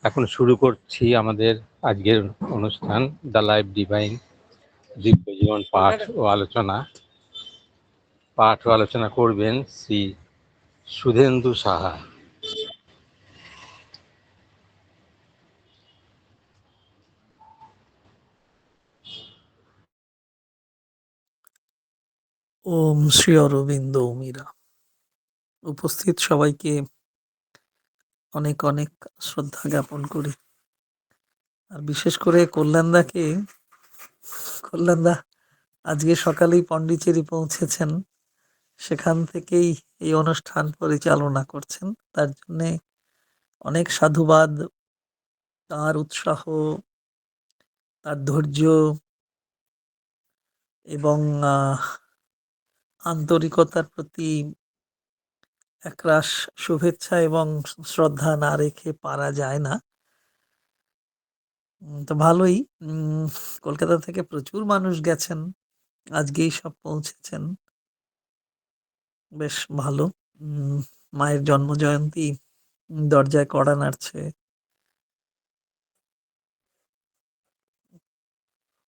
এখন শুরু করছি আমাদের আজকের অনুষ্ঠান দ্য লাইফ ডিভাইন দিব্যজীবন পাঠ ও আলোচনা করবেন শ্রী সুধেন্দু সাহা। ওম শ্রী অরবিন্দ মীরা। উপস্থিত সবাইকে অনেক অনেক শ্রদ্ধা জ্ঞাপন করি। আর বিশেষ করে কল্যাণদা আজকে সকালেই পন্ডিচেরি পৌঁছেছেন, সেখান থেকেই এই অনুষ্ঠান পরিচালনা করছেন। তার জন্য অনেক সাধুবাদ। তার উৎসাহ, তার ধৈর্য এবং আন্তরিকতার প্রতি একরাশ শুভেচ্ছা এবং শ্রদ্ধা না রেখে পারা যায় না। তো ভালোই। কলকাতা থেকে প্রচুর মানুষ গেছেন, আজকেই সব পৌঁছেছেন, বেশ ভালো। মায়ের জন্মজয়ন্তী, দরজায় কড়া নাড়ছে।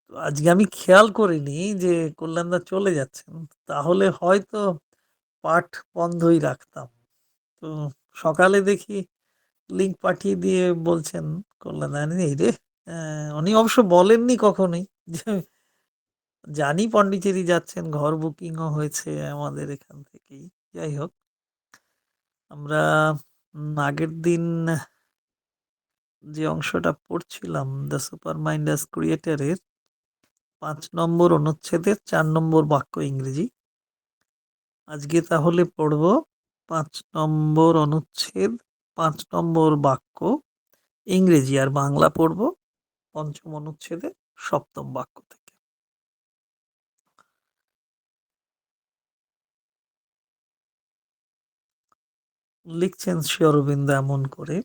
তো আজকে আমি খেয়াল করিনি যে কল্যাণদা চলে যাচ্ছেন, তাহলে হয়তো পাঠ বন্ধই রাখতাম। তো সকালে দেখি লিঙ্ক পাঠিয়ে দিয়ে বলছেন কল্যাণদা নেই রে। উনি অবশ্য বলেননি কখনোই যে জানি পন্ডিচেরি যাচ্ছেন, ঘর বুকিংও হয়েছে আমাদের এখান থেকেই। যাই হোক, আমরা আগের দিন যে অংশটা পড়ছিলাম দ্য সুপার মাইন্ড অ্যাজ ক্রিয়েটরের 5 নম্বর অনুচ্ছেদের 4 নম্বর বাক্য ইংরেজি। আজকে তাহলে পড়ব 5 নম্বর অনুচ্ছেদ 5 নম্বর বাক্য ইংরেজি, আর বাংলা পড়ব 5ম অনুচ্ছেদের 7ম বাক্য থেকে। লিখছেন শ্রী অরবিন্দ এমন করে: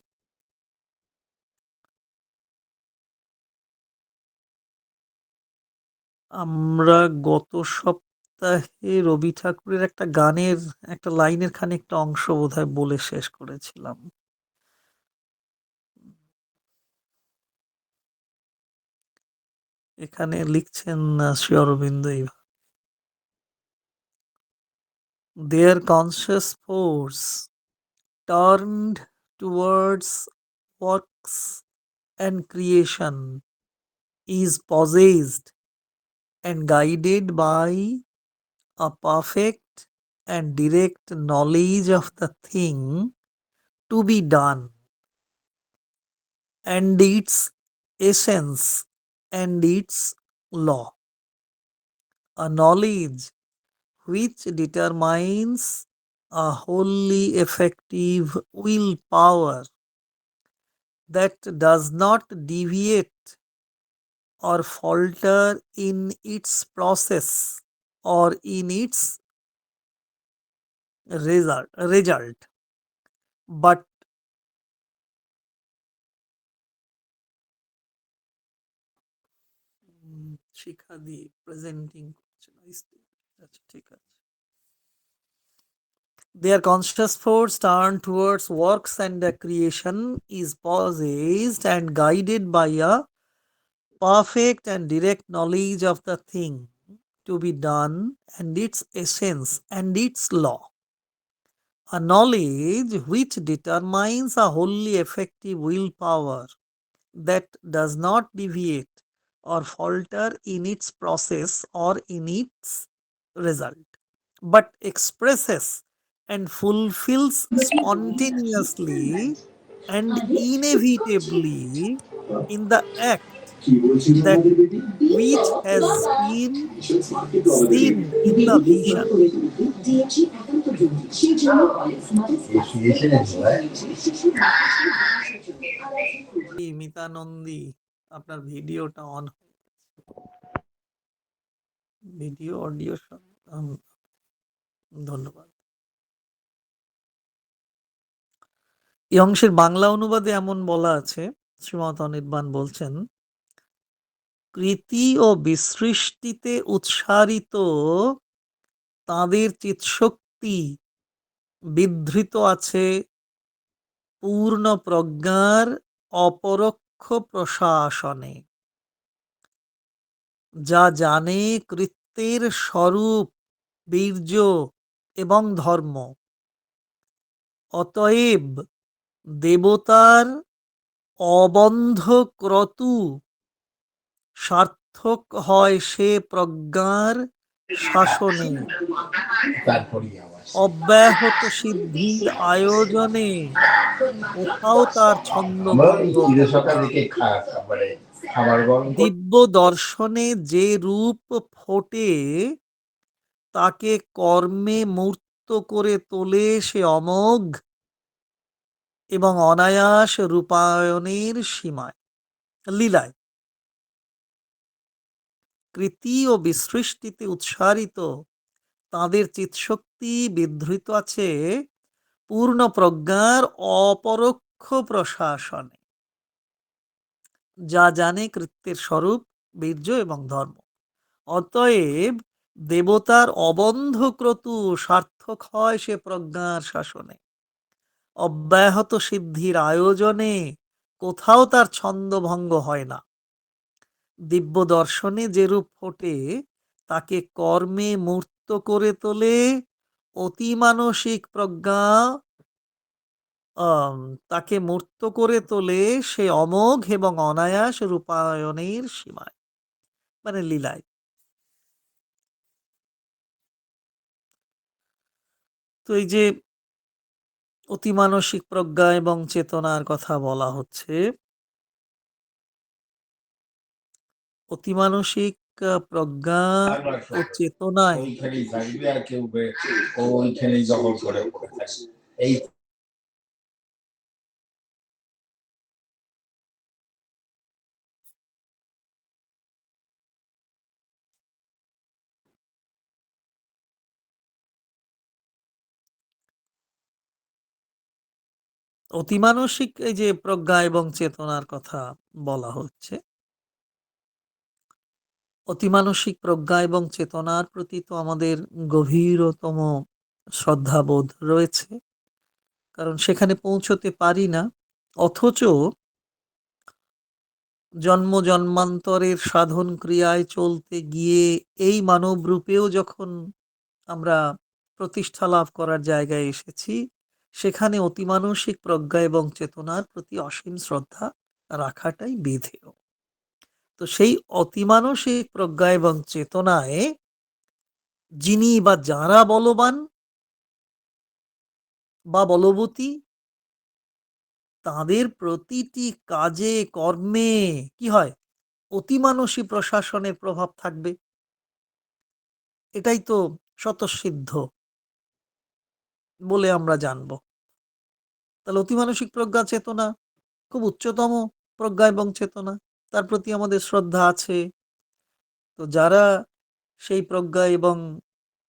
আমরা গত সপ্তাহে রবি ঠাকুরের একটা গানের একটা লাইনের খানিকটা অংশ বোধহয় বলে শেষ করেছিলাম। এখানে লিখছেন শ্রী অরবিন্দ এইভাবে: Their conscious force turned towards works and creation is possessed and guided by a perfect and direct knowledge of the thing to be done and its essence and its law. A knowledge which determines a wholly effective willpower that does not deviate or falter in its process or in its result, but Shikha the presenting করছে না। আচ্ছা, ঠিক আছে। Their conscious force turned towards works and creation is possessed and guided by a perfect and direct knowledge of the thing to be done and its essence and its law. A knowledge which determines a wholly effective willpower that does not deviate or falter in its process or in its result, but expresses and fulfills spontaneously and inevitably in the act that which has been seen in the vision. মিতানন্দী, আপনার ভিডিওটা on, video audio ধন্যবাদ। এই অংশের বাংলা অনুবাদে এমন বলা আছে, শ্রীমত অনির্বাণ বলছেন: কৃতি ও বিসৃষ্টিতে উৎসারিত তাঁদের চিৎশক্তি বিধৃত আছে পূর্ণ প্রজ্ঞার অপরোক্ষ প্রশাসনে, যা জানে কৃত্যের স্বরূপ, বীর্য এবং ধর্ম। অতএব দেবতার অবন্ধ ক্রতু সার্থক হয় সে প্রজ্ঞার শাসনে, অব্যাহত সিদ্ধির আয়োজনে কোথাও তার ছন্দভঙ্গ হয় না। দিব্য দর্শনে যে রূপ ফোটে তাকে কর্মে মূর্ত করে তোলে সে অমোঘ এবং অনায়াস রূপায়ণের সীমায়, লীলায়। কৃতি ও বিসৃষ্টিতে উৎসারিত তাঁদের চিৎশক্তি বিধৃত আছে পূর্ণ প্রজ্ঞার অপরোক্ষ প্রশাসনে, যা জানে কৃত্যের স্বরূপ, বীর্য এবং ধর্ম। অতএব দেবতার অবন্ধ ক্রতু সার্থক হয় সে প্রজ্ঞার শাসনে, অব্যাহত সিদ্ধির আয়োজনে কোথাও তার ছন্দভঙ্গ হয় না। দিব্য দর্শনে যেরূপ ফোটে তাকে কর্মে মূর্ত করে তোলে অতিমানসিক প্রজ্ঞা, আম, তাকে মূর্ত করে তোলে সে অমোঘ এবং অনায়াস রূপায়ণের সীমায়, মানে লীলায়। তো এই যে অতিমানসিক প্রজ্ঞা এবং চেতনার কথা বলা হচ্ছে, অতিমানসিক প্রজ্ঞা ও চেতনায় অতিমানসিক এই যে প্রজ্ঞা এবং চেতনার কথা বলা হচ্ছে, অতিমানসিক প্রজ্ঞা এবং চেতনার প্রতি তো আমাদের গভীরতম শ্রদ্ধাবোধ রয়েছে, কারণ সেখানে পৌঁছতে পারি না। অথচ জন্ম জন্মান্তরের সাধন ক্রিয়ায় চলতে গিয়ে এই মানব রূপেও যখন আমরা প্রতিষ্ঠা লাভ করার জায়গায় এসেছি, সেখানে অতিমানসিক প্রজ্ঞা এবং চেতনার প্রতি অসীম শ্রদ্ধা রাখাটাই বিধেয়। তো সেই অতিমানসিক প্রজ্ঞা এবং চেতনায় যিনি বা যারা বলবান বা বলবতী, তাদের প্রতিটি কাজে কর্মে কি হয়, অতিমানসী প্রশাসনের প্রভাব থাকবে। এটাই তো স্বতঃসিদ্ধ বলে আমরা জানব। তাহলে অতিমানসিক প্রজ্ঞা চেতনা খুব উচ্চতম প্রজ্ঞা এবং চেতনা, তার প্রতি আমাদের শ্রদ্ধা আছে। তো যারা সেই প্রজ্ঞা এবং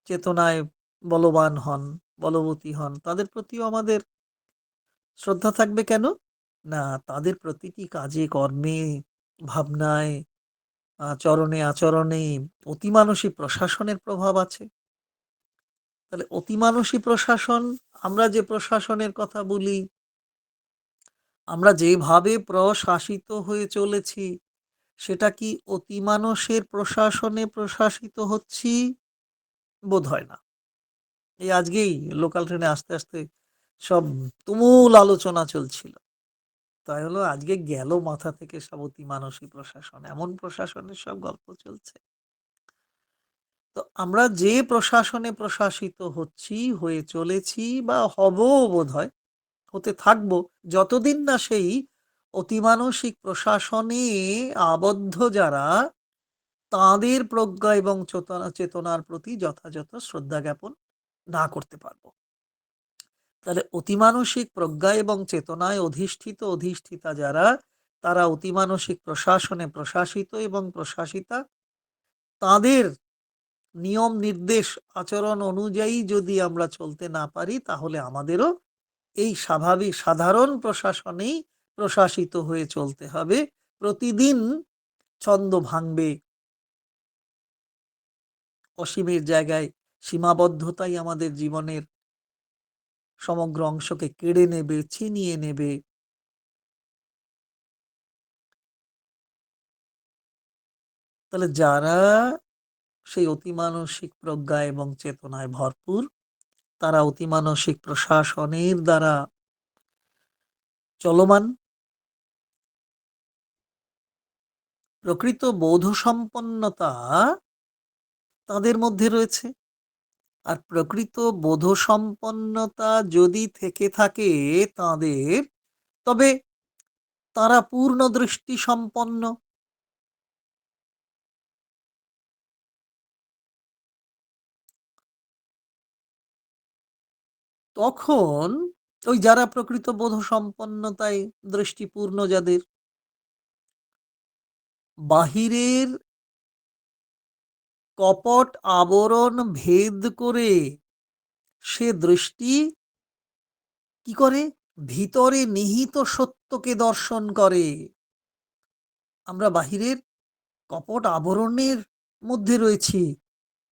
চেতনায় বলবান হন, বলবতী হন, তাদের প্রতিও আমাদের শ্রদ্ধা থাকবে কেন? না, তাদের প্রতিটি কাজে কর্মে ভাবনায় চরণে আচরণে অতিমানসী প্রশাসনের প্রভাব আছে। তাহলে অতিমানসী প্রশাসন, আমরা যে প্রশাসনের কথা বলি, আমরা যেভাবে প্রশাসিত হয়ে চলেছি, সেটা কি অতিমানসের প্রশাসনে প্রশাসিত হচ্ছি? বোধ হয় না। এই আজকেই লোকাল ট্রেনে আসতে আসতে সব তুমুল আলোচনা চলছিল, তাই হলো আজকে গেল মাথা থেকে সব অতিমানসী প্রশাসন, এমন প্রশাসনের সব গল্প চলছে। তো আমরা যে প্রশাসনে প্রশাসিত হচ্ছি, হয়ে চলেছি বা হব, বোধ হয় হতে থাকবো, যতদিন না সেই অতিমানসিক প্রশাসনে আবদ্ধ যারা, তাদের প্রজ্ঞা এবং চেতনার প্রতি যথাযথ শ্রদ্ধা জ্ঞাপন না করতে পারবো। তাহলে অতিমানসিক প্রজ্ঞা এবং চেতনায় অধিষ্ঠিতা যারা, তারা অতিমানসিক প্রশাসনে প্রশাসিত এবং প্রশাসিতা, তাদের নিয়ম নির্দেশ আচরণ অনুযায়ী যদি আমরা চলতে না পারি, তাহলে আমাদেরও এই স্বাভাবিক সাধারণ প্রশাসনেই প্রশাসিত হয়ে চলতে হবে। প্রতিদিন ছন্দ ভাঙবে, অসীমের জায়গায় সীমাবদ্ধতাই আমাদের জীবনের সমগ্র অংশকে কেড়ে নেবে, ছিনিয়ে নেবে। তাহলে যারা সেই অতিমানসিক প্রজ্ঞা এবং চেতনায় ভরপুর, তারা অতিমানসিক প্রশাসনের দ্বারা চলমান। প্রকৃত বোধসম্পন্নতা তাদের মধ্যে রয়েছে। আর প্রকৃত বোধসম্পন্নতা যদি থেকে থাকে তাদের, তবে তারা পূর্ণ দৃষ্টি সম্পন্ন। তখন ওই যারা প্রকৃত বোধসম্পন্নতায় দৃষ্টিপূর্ণ, যাদের বাহিরের কপট আবরণ ভেদ করে সে দৃষ্টি কি করে, ভিতরে নিহিত সত্যকে দর্শন করে। আমরা বাহিরের কপট আবরণের মধ্যে রয়েছি,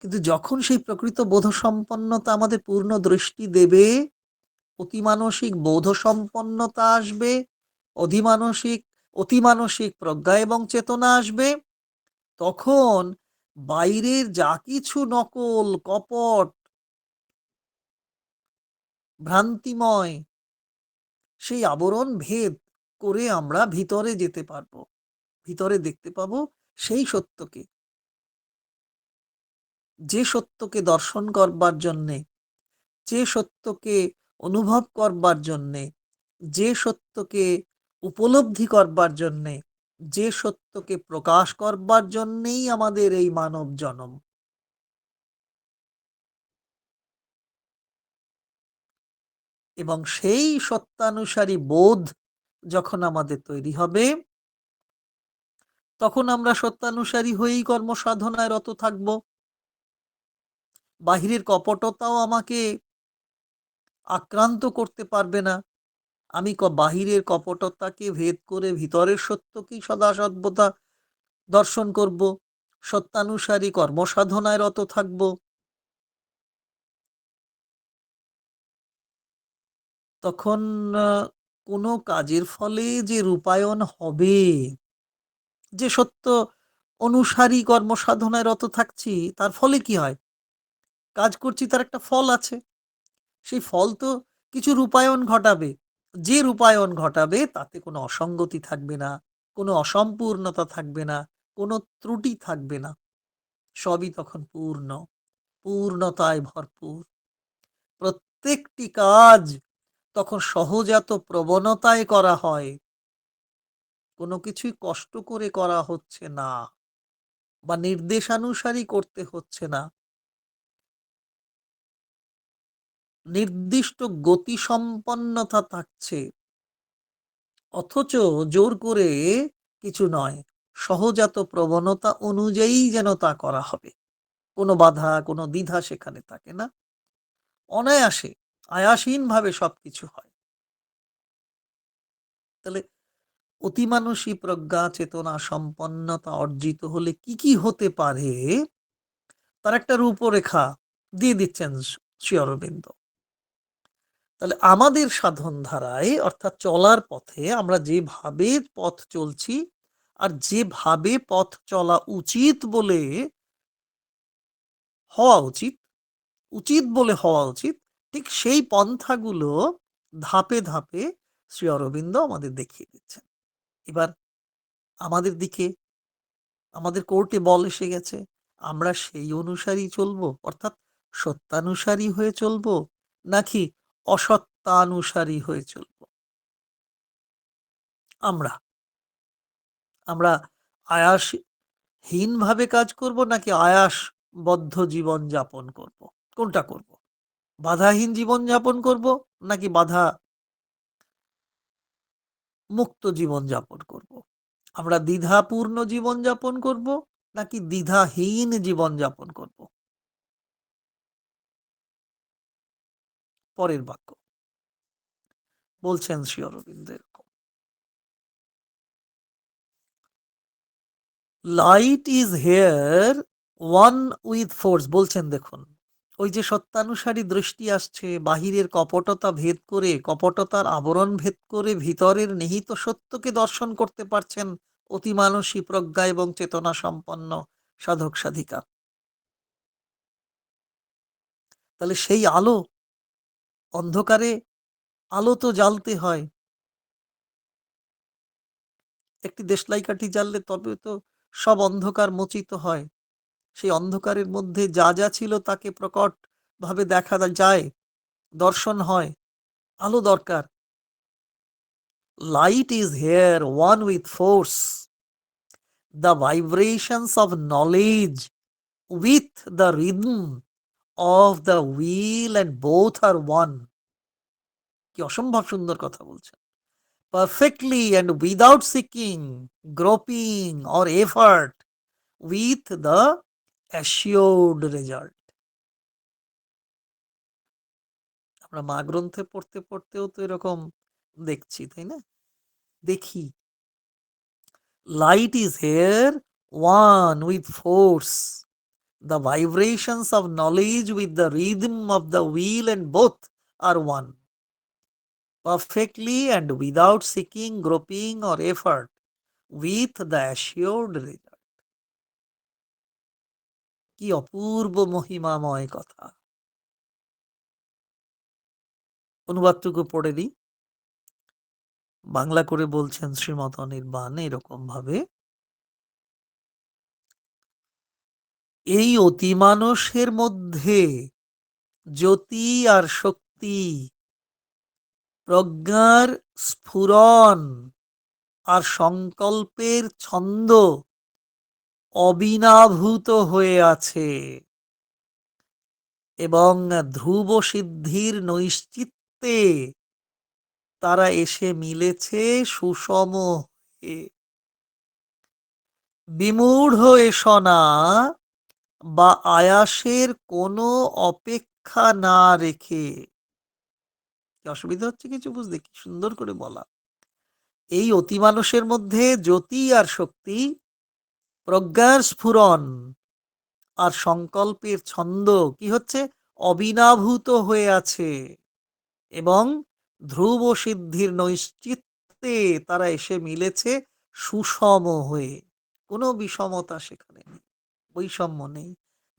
কিন্তু যখন সেই প্রকৃত বোধসম্পন্নতা আমাদের পূর্ণ দৃষ্টি দেবে, অতিমানসিক বোধসম্পন্নতা আসবে, অধিমানসিক অতিমানসিক প্রজ্ঞা এবং চেতনা আসবে, তখন বাইরের যা কিছু নকল, কপট, ভ্রান্তিময়, সেই আবরণ ভেদ করে আমরা ভিতরে যেতে পারবো, ভিতরে দেখতে পাবো সেই সত্যকে। যে সত্যকে দর্শন করবার জন্যে, যে সত্যকে অনুভব করবার জন্যে, যে সত্যকে উপলব্ধি করবার জন্যে, যে সত্যকে প্রকাশ করবার জন্যেই আমাদের এই মানব জন্ম। এবং সেই সত্যানুসারী বোধ যখন আমাদের তৈরি হবে, তখন আমরা সত্যানুসারী হয়েই কর্মসাধনায় রত থাকব। বাহিরের কপটতাও আমাকে আক্রান্ত করতে পারবে না। আমি বাহিরের কপটতাকে ভেদ করে ভিতরের সত্যকেই সদা সর্বদা দর্শন করব, সত্যানুসারী কর্মসাধনায় রত থাকব। তখন কোনো কাজের ফলে যে রূপায়ণ হবে, যে সত্য অনুসারী কর্মসাধনায় রত থাকছি, তার ফলে কি হয়? কাজ করছি, তার একটা ফল আছে। সেই ফল তো কিছু রূপায়ণ ঘটাবে। যে রূপায়ণ ঘটাবে তাতে কোনো অসঙ্গতি থাকবে না, কোনো অসম্পূর্ণতা থাকবে না, কোনো ত্রুটি থাকবে না। সবই তখন পূর্ণ, পূর্ণতায় ভরপুর। প্রত্যেকটি কাজ তখন সহজাত প্রবণতায় করা হয়, কোনো কিছুই কষ্ট করে করা হচ্ছে না বা নির্দেশানুসারী করতে হচ্ছে না। নির্দিষ্ট গতিসম্পন্নতা থাকছে, অথচ জোর করে কিছু নয়, সহজাত প্রবণতা অনুযায়ী যেন তা করা হবে। কোনো বাধা, কোনো দ্বিধা সেখানে থাকে না। অনায়াসে, আয়াসহীনভাবে সবকিছু হয়। তাহলে অতিমানসী প্রজ্ঞা চেতনা সম্পন্নতা অর্জিত হলে কি কি হতে পারে, তার একটা রূপরেখা দিয়ে দিচ্ছেন শ্রী অরবিন্দ। তাহলে আমাদের সাধন ধারায়, অর্থাৎ চলার পথে, আমরা যেভাবে পথ চলছি আর যেভাবে পথ চলা উচিত বলে হওয়া উচিত, উচিত বলে হওয়া উচিত, ঠিক সেই পন্থাগুলো ধাপে ধাপে শ্রী অরবিন্দ আমাদের দেখিয়ে দিচ্ছেন। এবার আমাদের দিকে, আমাদের কোর্টে বল এসে গেছে, আমরা সেই অনুসারী চলবো, অর্থাৎ সত্যানুসারী হয়ে চলবো, নাকি অসত্যানুসারী হয়ে চলবো। আমরা আমরা আয়াসহীনভাবে কাজ করব, নাকি আয়াসবদ্ধ জীবন যাপন করব? কোনটা করব? বাধাহীন জীবন যাপন করব, নাকি বাধা মুক্ত জীবন যাপন করব? আমরা দ্বিধাপূর্ণ জীবন যাপন করব, নাকি দ্বিধাহীন জীবন যাপন করব? পরের বাক্য বলছেন শ্রী অরবিন্দ এরকম, light is here one with force. বলছেন দেখুন, ওই যে সত্যানুসারী দৃষ্টি আসছে, বাহিরের কপটতা ভেদ করে, কপটতার আবরণ ভেদ করে ভিতরের নিহিত সত্যকে দর্শন করতে পারছেন অতিমানসী প্রজ্ঞা এবং চেতনা সম্পন্ন সাধক সাধিকা। তাহলে সেই আলো, অন্ধকারে আলো তো জ্বালতে হয়। একটি দেশলাই কাঠি জ্বাললে তবে তো সব অন্ধকার মোচিত হয়। সেই অন্ধকারের মধ্যে যা যা ছিল তাকে প্রকট ভাবে দেখা যায়, দর্শন হয়। আলো দরকার। Light is here, one with force. The vibrations of knowledge with the rhythm of the wheel and both are one. কি অসম্ভব সুন্দর কথা বলছেন। Perfectly and without seeking, groping or effort, with the assured result. আমরা মা গ্রন্থে পড়তে পড়তেও তো এরকম দেখছি, তাই না? দেখি। Light is here, one with force. The vibrations of knowledge with the rhythm of the wheel and both are one. Perfectly and without seeking, groping or effort, with the assured result. কি অপূর্ব মহিমাময় কথা। অনুবাদটুকু পড়ে দিই। বাংলা করে বলছেন শ্রীমত অনির্বাণ এরকম ভাবে, এই অতিমানসের মধ্যে জ্যোতি আর শক্তি, প্রজ্ঞার স্ফুরণ আর সংকল্পের ছন্দ অবিনাভূত হয়ে আছে এবং ধ্রুব সিদ্ধির নৈশ্চিত্যে তারা এসে মিলেছে সুষম হয়ে। বিমূঢ় এসনা বা আয়াসের কোনো অপেক্ষা না রেখে। কি অসুবিধা হচ্ছে কিছু বুঝতে? কি সুন্দর করে বলা। এই অতিমানসের মধ্যে জ্যোতি আর শক্তি, প্রজ্ঞার স্ফুরণ আর সংকল্পের ছন্দ কি হচ্ছে? অবিনাভূত হয়ে আছে এবং ধ্রুব সিদ্ধির নৈশ্চিত্যে তারা এসে মিলেছে সুষম হয়ে। কোনো বিষমতা সেখানে নেই, বৈষম্য নেই।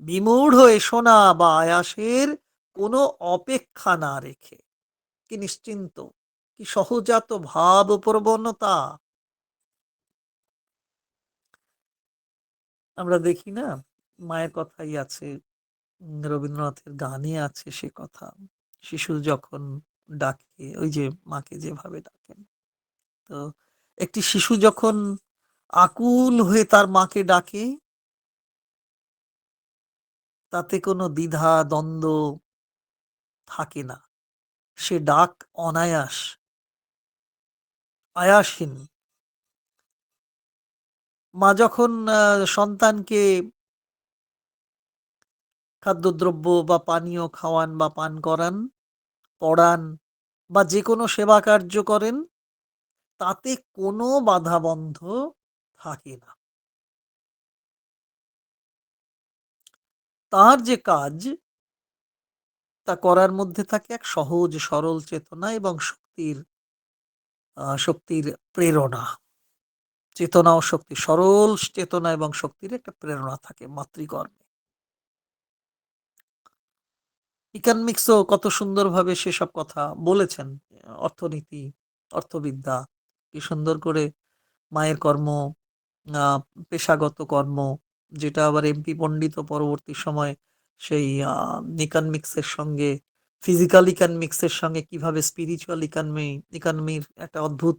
বিমূঢ় এসোনা বা আয়াসের কোনো অপেক্ষা না রেখে। কি নিশ্চিন্ত, কি সহজাত ভাব প্রবণতা। আমরা দেখি না, মায়ের কথাই আছে, রবীন্দ্রনাথের গানে আছে সে কথা। শিশু যখন ডাকে, ওই যে মাকে যেভাবে ডাকেন, তো একটি শিশু যখন আকুল হয়ে তার মাকে ডাকে, তাতে কোনো দ্বিধা দ্বন্দ্ব থাকে না। সে ডাক অনায়াস, আয়াসহীন। মা যখন সন্তানকে খাদ্যদ্রব্য বা পানীয় খাওয়ান বা পান করান, পড়ান বা যে কোনো সেবা কার্য করেন, তাতে কোনো বাধাবন্ধ থাকে না। তার যে কাজ, তা করার মধ্যে থাকে এক সহজ সরল চেতনা এবং শক্তির প্রেরণা। চেতনা ও শক্তি, সরল চেতনা এবং শক্তির একটা প্রেরণা থাকে মাতৃগর্ভে। ইকোনমিক্সও কত সুন্দরভাবে সেসব কথা বলেছেন। অর্থনীতি, অর্থবিদ্যা কি সুন্দর করে মায়ের কর্ম, আ পেশাগত কর্ম, যেটা আবার এমপি পণ্ডিতও পরবর্তী সময়ে সেই ইকোনমিক্স এর সঙ্গে, ফিজিক্যাল ইকোনমিক্স এর সঙ্গে কিভাবে স্পিরিচুয়াল ইকোনমির একটা অদ্ভুত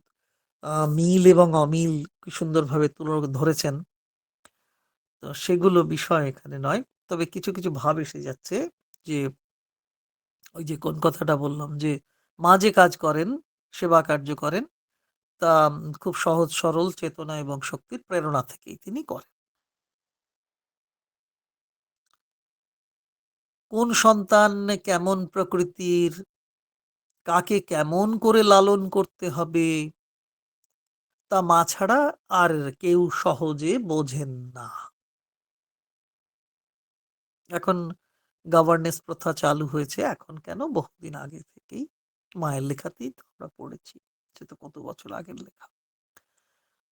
মিল এবং অমিল কি সুন্দরভাবে তুলে ধরেছেন। তো সেগুলো বিষয় এখানে নয়। তবে কিছু, কিছু ভাব এসে যাচ্ছে যে, ওই যে কোন কথাটা বললাম যে, মা যে কাজ করেন, সেবা কার্য করেন, তা খুব সহজ সরল চেতনা এবং শক্তির প্রেরণা থেকেই তিনি করেন। কোন সন্তান কেমন প্রকৃতির, কাকে কেমন করে লালন করতে হবে, তা মা ছাড়া আর কেউ সহজে বোঝেন না। এখন গভর্নেন্স প্রথা চালু হয়েছে এখন কেন, বহুদিন আগে থেকেই। মায়ের লেখাতেই তো আমরা পড়েছি, সে তো কত বছর আগের লেখা।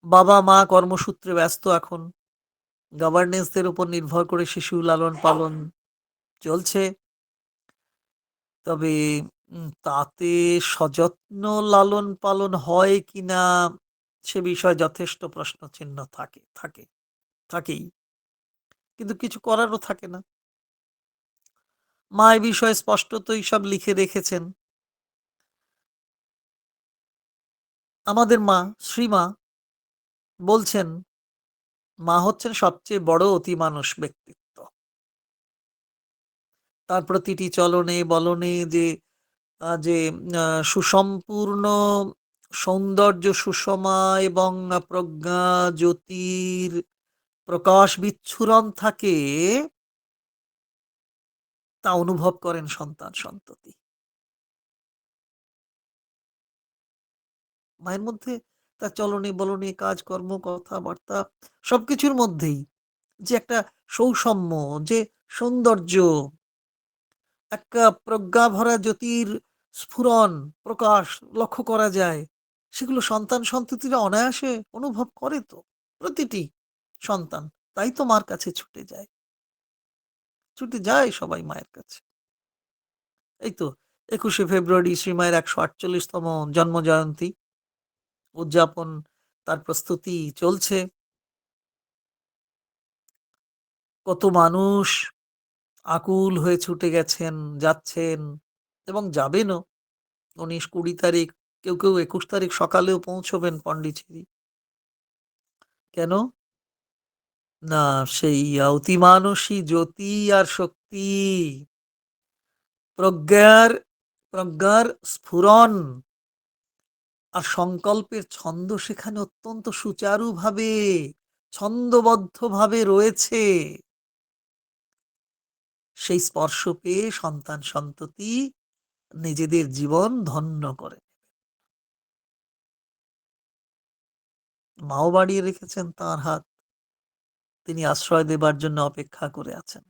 বাবা মা কর্মসূত্রে ব্যস্ত এখন, গভর্নেন্সদের উপর নির্ভর করে শিশু লালন পালন চলছে। তবে তাতে সযত্ন লালন পালন হয় কিনা সে বিষয়ে যথেষ্ট প্রশ্নচিহ্ন থাকেই, কিন্তু কিছু করারও থাকে না। মা এ বিষয়ে স্পষ্টতই সব লিখে রেখেছেন। আমাদের মা, শ্রীমা বলছেন, মা হচ্ছেন সবচেয়ে বড় অতিমানুষ ব্যক্তিত্ব। তার প্রতিটি চলনে বলনে যে সুসম্পূর্ণ সৌন্দর্য, সুষমা এবং প্রজ্ঞা জ্যোতির প্রকাশ বিচ্ছুরণ থাকে, তা অনুভব করেন সন্তান সন্ততি। মায়ের মধ্যে তার চলনে বলনে কাজকর্ম কথাবার্তা সবকিছুর মধ্যেই যে একটা সৌষম্য, যে সৌন্দর্য, একটা প্রজ্ঞাভরা জ্যোতির স্ফুরণ প্রকাশ লক্ষ্য করা যায়, সেগুলো সন্তান সন্ততিরা অনায়াসে অনুভব করে তো। প্রতিটি সন্তান তাই তো মার কাছে ছুটে যায় সবাই মায়ের কাছে। এই তো ২১শে ফেব্রুয়ারি শ্রীমায়ের ১৪৮তম জন্ম জয়ন্তী উদযাপন, তার প্রস্তুতি চলছে। কত মানুষ আকুল হয়ে ছুটে যাচ্ছেন এবং যাবেনও। ১৯-২০ তারিখ, কেউ ২১ তারিখ সকালেও পৌঁছবেন পন্ডিচেরি। কেন? না, সেই অতিমানসী জ্যোতি আর শক্তি, প্রজ্ঞার প্রজ্ঞার স্ফুরণ আর সংকল্পের ছন্দ সেখানে অত্যন্ত সুচারুভাবে, ছন্দবদ্ধভাবে রয়েছে। সেই স্পর্শ পেয়ে সন্তান সন্ততি নিজেদের জীবন ধন্য করে। মাও বাড়িয়ে রেখেছেন তাঁর হাত। তিনি আশ্রয় দেবার জন্য অপেক্ষা করে আছেন।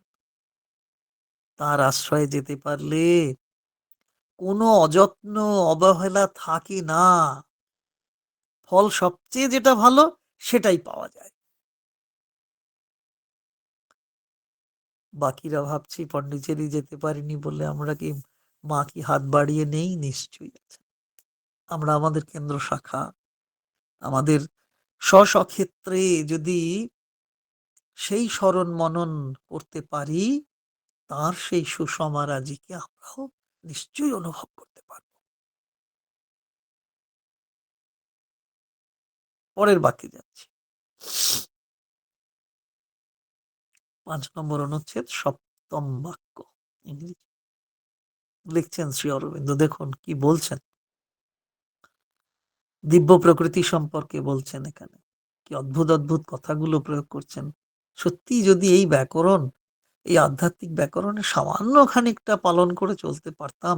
তার আশ্রয়ে যেতে পারলে কোনো অযত্ন অবহেলা থাকে না। ফল সবচেয়ে যেটা ভালো সেটাই পাওয়া যায়। বাকিরা ভাবছি পন্ডিচেরি যেতে পারিনি বলে আমরা কি, মা কি হাত বাড়িয়ে নেই? নিশ্চয়ই আছে। আমরা আমাদের কেন্দ্র শাখা, আমাদের স্বক্ষেত্রে যদি সেই স্মরণ মনন করতে পারি, তার সেই সুষমা রাজিকে আমরাও নিশ্চয়ই অনুভব করতে পারব। পরের বাক্যে যাচ্ছি। ৫ নম্বর অনুচ্ছেদ ৭ম বাক্য, ইংরেজি। লিখছেন শ্রী অরবিন্দ, দেখুন কি বলছেন। দিব্য প্রকৃতি সম্পর্কে বলছেন এখানে। কি অদ্ভুত অদ্ভুত কথাগুলো প্রয়োগ করছেন। সত্যি যদি এই ব্যাকরণ, এই আধ্যাত্মিক ব্যাকরণে সামান্য খানিকটা পালন করে চলতে পারতাম।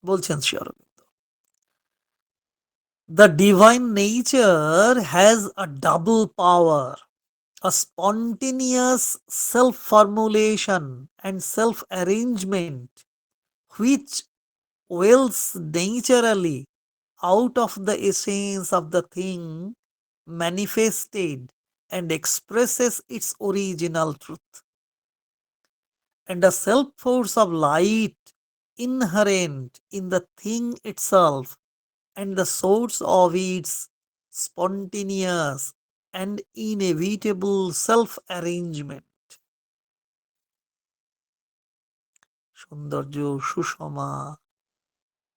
বলছেন Shri Aurobindo, The divine nature has a double power, a spontaneous self-formulation and self-arrangement, which wells naturally out of the essence of the thing manifested and expresses its original truth, and a self force of light inherent in the thing itself, and the source of its spontaneous and inevitable self arrangement. সৌন্দর্য, সুষমা,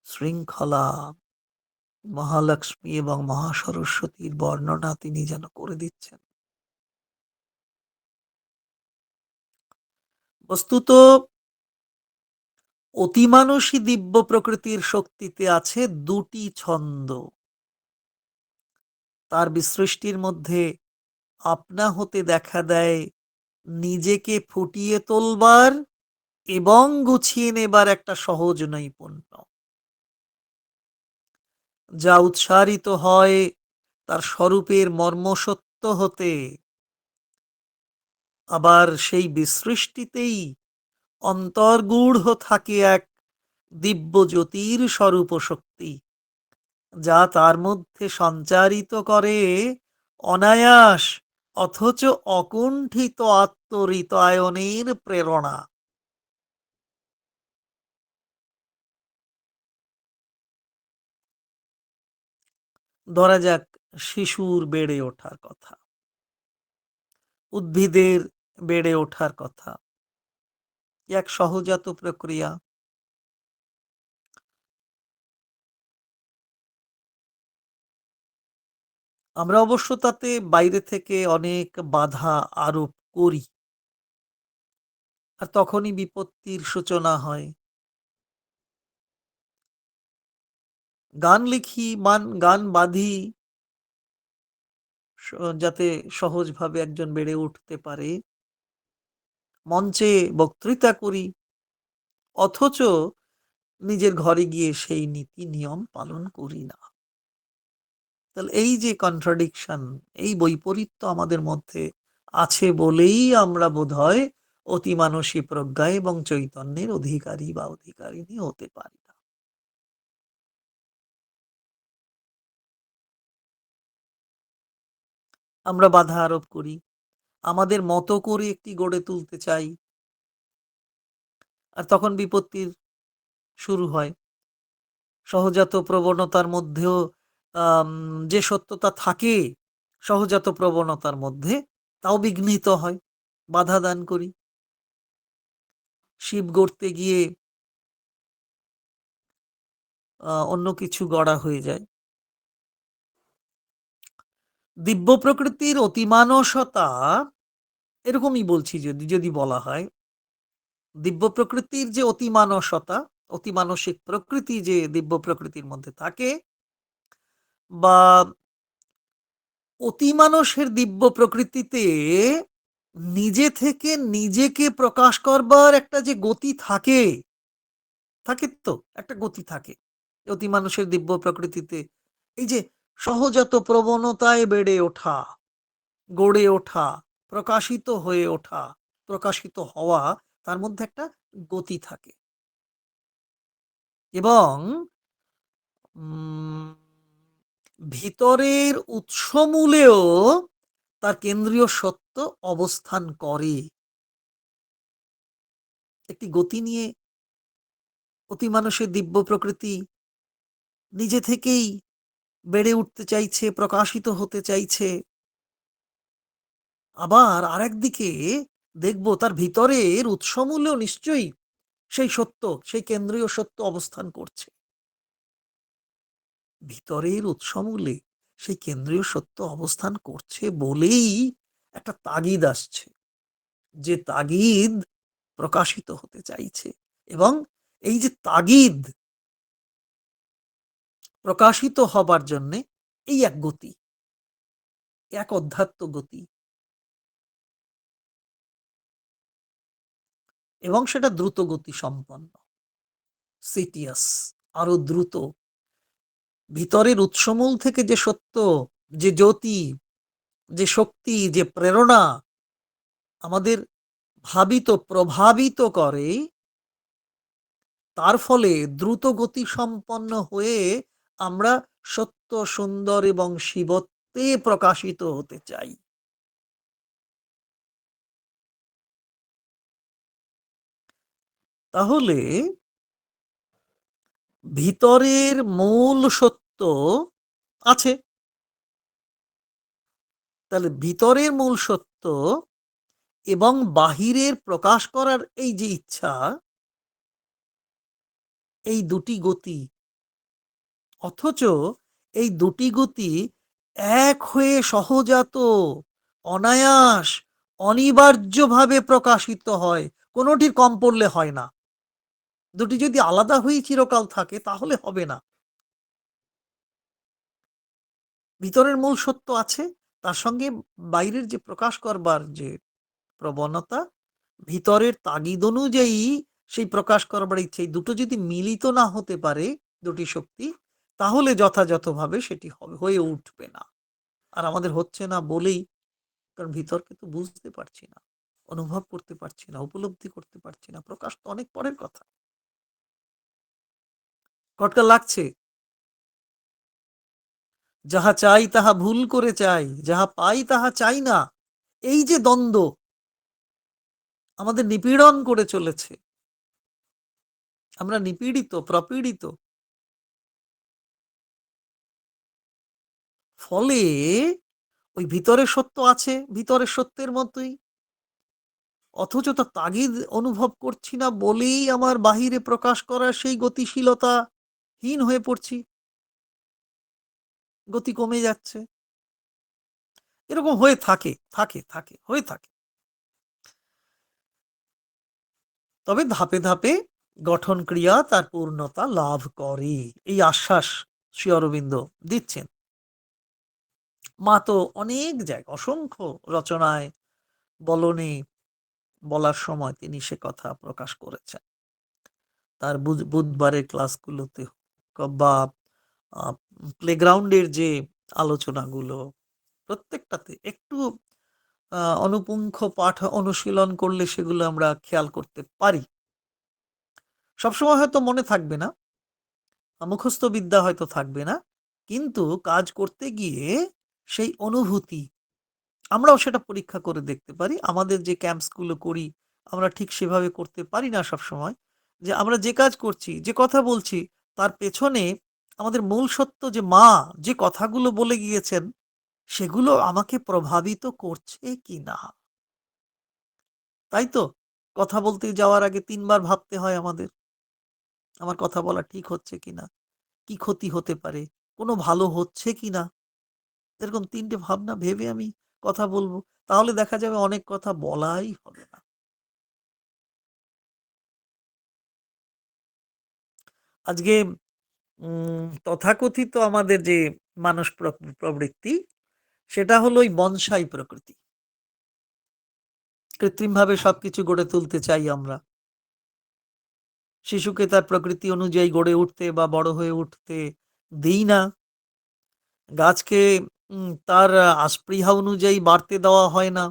শৃঙ্খলা, মহালক্ষ্মী এবং মহাসরস্বতীর বর্ণনা তিনি যেন করে দিচ্ছেন। বস্তুত অতিমানসী দিব্য প্রকৃতির শক্তিতে আছে দুটি ছন্দ। তার বিসৃষ্টির মধ্যে আপনা হতে দেখা দেয় নিজেকে ফুটিয়ে তোলবার এবং গুছিয়ে নেবার একটা সহজ নৈপুণ্য, যা উৎসারিত হয় তার স্বরূপের মর্মসত্য হতে, আবার সেই বিসৃষ্টিতেই অন্তর্গূঢ় থাকে এক দিব্য জ্যোতির স্বরূপ শক্তি, যা তার মধ্যে সঞ্চারিত করে অনায়াস অথচ অকুণ্ঠিত আত্মরিতায়নের প্রেরণা। ধরা যাক শিশুর বেড়ে ওঠার কথা, উদ্ভিদের বেড়ে ওঠার কথা, এক সহজাত প্রক্রিয়া। আমরা অবশ্য তাতে বাইরে থেকে অনেক বাধা আরোপ করি, আর তখনই বিপত্তির সূচনা হয়। গান লিখি, গান বাঁধি, যাতে সহজভাবে একজন বেড়ে উঠতে পারে। মঞ্চে বক্তৃতা করি, অথচ নিজের ঘরে গিয়ে সেই নীতি নিয়ম পালন করি না। তাহলে এই যে কন্ট্রাডিকশন, এই বৈপরীত্য আমাদের মধ্যে আছে বলেই আমরা বোধহয় অতিমানসী প্রজ্ঞা এবং চৈতন্যের অধিকারী বা অধিকারিণী হতে পারি না। আমরা বাধা আরোপ করি, আমাদের মতো করে একটি গড়ে তুলতে চাই, আর তখন বিপত্তির শুরু হয়। সহজাত প্রবণতার মধ্যেও আম যে সত্যতা থাকে সহজাত প্রবণতার মধ্যে, তাও বিঘ্নিত হয়, বাধা দান করি। শিব গড়তে গিয়ে অন্য কিছু গড়া হয়ে যায়। দিব্য প্রকৃতির অতিমানসতা, এরকমই বলছি, যদি বলা হয়, দিব্য প্রকৃতির যে অতিমানসতা, অতিমানসিক প্রকৃতি যে দিব্য প্রকৃতির মধ্যে থাকে, বা অতিমানসের দিব্য প্রকৃতিতে নিজে থেকে নিজেকে প্রকাশ করবার একটা যে গতি থাকে, থাকে তো একটা গতি থাকে অতিমানুষের দিব্য প্রকৃতিতে। এই যে সহজাত প্রবণতায় বেড়ে ওঠা, গড়ে ওঠা, প্রকাশিত হয়ে ওঠা, প্রকাশিত হওয়া, তার মধ্যে একটা গতি থাকে। এবং উম, ভিতরের উৎসমূলেও তার কেন্দ্রীয় সত্য অবস্থান করে। একটি গতি নিয়ে অতিমানুষের দিব্য প্রকৃতি নিজে থেকেই বেড়ে উঠতে চাইছে, প্রকাশিত হতে চাইছে। আবার আরেকদিকে দেখব তার ভিতরের উৎসমূলেও নিশ্চয়ই সেই সত্য, সেই কেন্দ্রীয় সত্য অবস্থান করছে। ভিতরের উৎসমূলে সেই কেন্দ্রীয় সত্য অবস্থান করছে বলেই একটা তাগিদ আসছে, যে তাগিদ প্রকাশিত হতে চাইছে। এবং এই যে তাগিদ প্রকাশিত হবার জন্যে, এই এক গতি, এক অধ্যাত্ম গতি, এবং সেটা দ্রুত গতি সম্পন্ন, সিটিয়াস, আরো দ্রুত। ভিতরের উৎসমূল থেকে যে সত্য, যে জ্যোতি, যে শক্তি, যে প্রেরণা আমাদের ভাবিত প্রভাবিত করে, তার ফলে দ্রুত গতি সম্পন্ন হয়ে আমরা সত্য, সুন্দর এবং শিবত্বে প্রকাশিত হতে চাই। তাহলে ভিতরের মূল সত্য আছে, তাহলে ভিতরের মূল সত্য এবং বাহিরের প্রকাশ করার এই যে ইচ্ছা, এই দুটি গতি, অথচ এই দুটি গতি এক হয়ে সহজাত, অনায়াস, অনিবার্যভাবে প্রকাশিত হয়, কোনোটির কম পড়লে হয় না। দুটি যদি আলাদা হয়ে চিরকাল থাকে তাহলে হবে না। ভিতরের মূল সত্য আছে, তার সঙ্গে বাইরের যে প্রকাশ করবার যে প্রবণতা, ভিতরের তাগিদ অনুযায়ী সেই প্রকাশ করবার ইচ্ছে, এই দুটো যদি মিলিত না হতে পারে, দুটি শক্তি, তাহলে যথাযথভাবে সেটি হয়ে উঠবে না। আর আমাদের হচ্ছে না বলেই, কারণ ভিতরকে তো বুঝতে পারছি না। অনুভব করতে পারছি না, উপলব্ধি করতে পারছি না। প্রকাশ তো অনেক পরের কথা। খটকা লাগছে। যাহা চাই তাহা ভুল করে চাই, যাহা পাই তাহা চাই না। এই যে দ্বন্দ্ব আমাদের নিপীড়ন করে চলেছে। আমরা নিপীড়িত, প্রপীড়িত। ফলে ওই ভিতরের সত্য আছে, ভিতরের সত্যের মতোই। অথচ তার তাগিদ অনুভব করছি না বলেই আমার বাহিরে প্রকাশ করার সেই গতিশীলতাহীন হয়ে পড়ছি। গতি কমে যাচ্ছে। এরকম হয়ে থাকে, হয়ে থাকে। তবে ধাপে, ধাপে গঠন ক্রিয়া তার পূর্ণতা লাভ করে। এই আশ্বাস শ্রী অরবিন্দ দিচ্ছেন। মা তো অনেক জায়গায় অসংখ্য রচনায়, বলনে, বলার সময় তিনি সে কথা প্রকাশ করেছেন। তার বুধবারের ক্লাসগুলোতে বা প্লেগ্রাউন্ডের যে আলোচনাগুলো, প্রত্যেকটাতে একটু অনুপুঙ্খ পাঠ অনুশীলন করলে সেগুলো আমরা খেয়াল করতে পারি। সবসময় হয়তো মনে থাকবে না, মুখস্থ বিদ্যা হয়তো থাকবে না, কিন্তু কাজ করতে গিয়ে সেই অনুভূতি আমরাও সেটা পরীক্ষা করে দেখতে পারি। আমাদের যে ক্যাম্পস গুলো করি, আমরা ঠিক সেভাবে করতে পারি না সবসময়। যে আমরা যে কাজ করছি, যে কথা বলছি, তার পেছনে আমাদের মূল সত্য যে মা যে কথাগুলো বলে গিয়েছেন, সেগুলো আমাকে প্রভাবিত করছে কিনা। তাই তো? কথা বলতে যাওয়ার আগে ৩ বার ভাবতে হয় আমাদের। আমার কথা বলা ঠিক হচ্ছে কিনা? কি ক্ষতি হতে পারে? কোনো ভালো হচ্ছে কিনা? এরকম ৩ টে ভাবনা ভেবে আমি কথা বলব। তাহলে দেখা যাবে অনেক কথা বলাই হবে না। আজকে তথাকথিত আমাদের যে মানস প্রবৃত্তি, সেটা হলো ওই বনসাই প্রকৃতি। কৃত্রিমভাবে সবকিছু গড়ে তুলতে চাই আমরা। শিশুকে তার প্রকৃতি অনুযায়ী গড়ে উঠতে বা বড় হয়ে উঠতে দেই না। গাছকে তার স্পৃহা অনুযায়ী বাড়তে দেওয়া হয় না।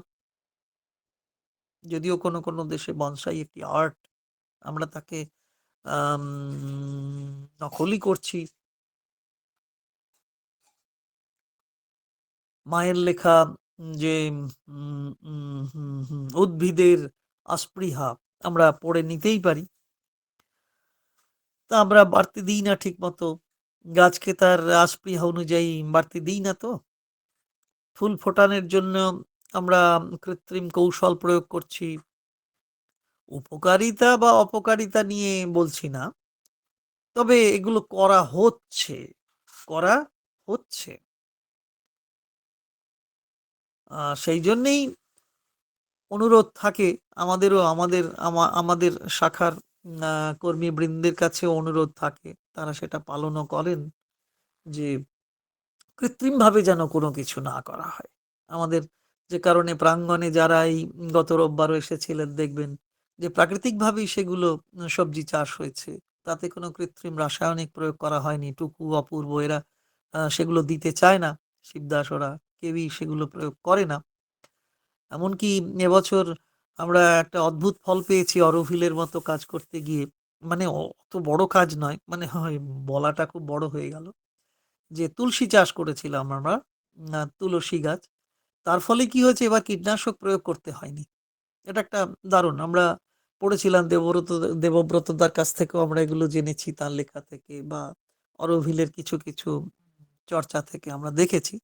যদিও কোনো, কোনো দেশে বনসাই একটি আর্ট। আমরা তাকে আম নকলই করছি। মায়ের লেখা যে উদ্ভিদের স্পৃহা আমরা পড়ে নিতেই পারি। তা আমরা বাড়তে দিই না ঠিকমতো। গাছকে তার স্পৃহা অনুযায়ী বাড়তে দিই না তো। ফুল ফোটানোর জন্য আমরা কৃত্রিম কৌশল প্রয়োগ করছি। উপকারিতা বা অপকারিতা নিয়ে বলছি না। তবে এগুলো করা হচ্ছে, করা হচ্ছে। সেই জন্যেই অনুরোধ থাকে আমাদেরও আমাদের শাখার কর্মীবৃন্দের কাছেও অনুরোধ থাকে। তারা সেটা পালনও করেন যে কৃত্রিমভাবে যেন কোনো কিছু না করা হয়। আমাদের যে কারণে প্রাঙ্গণে যারা এই গত রোববারও এসেছিলেন দেখবেন যে প্রাকৃতিকভাবেই সেগুলো সবজি চাষ হয়েছে। তাতে কোনো কৃত্রিম রাসায়নিক প্রয়োগ করা হয়নি। টুকু, অপূর্ব এরা সেগুলো দিতে চায় না। শিবদাস ওরা কেউই সেগুলো প্রয়োগ করে না। এমনকি এবছর আমরা একটা অদ্ভুত ফল পেয়েছি অরোভিলের মতো কাজ করতে গিয়ে। মানে অত বড় কাজ নয়। মানে হয় বলাটা খুব বড় হয়ে গেল। যে তুলসী চাষ করেছিলাম আমরা, তুলসী গাছ। তার ফলে কি হয়েছে এবার কীটনাশক প্রয়োগ করতে হয়নি। এটা একটা দারুণ। আমরা পড়েছিলাম দেবব্রতদার কাছ থেকেও আমরা এগুলো জেনেছি তার লেখা থেকে বা অরোভিলের কিছু, কিছু চর্চা থেকে আমরা দেখেছি।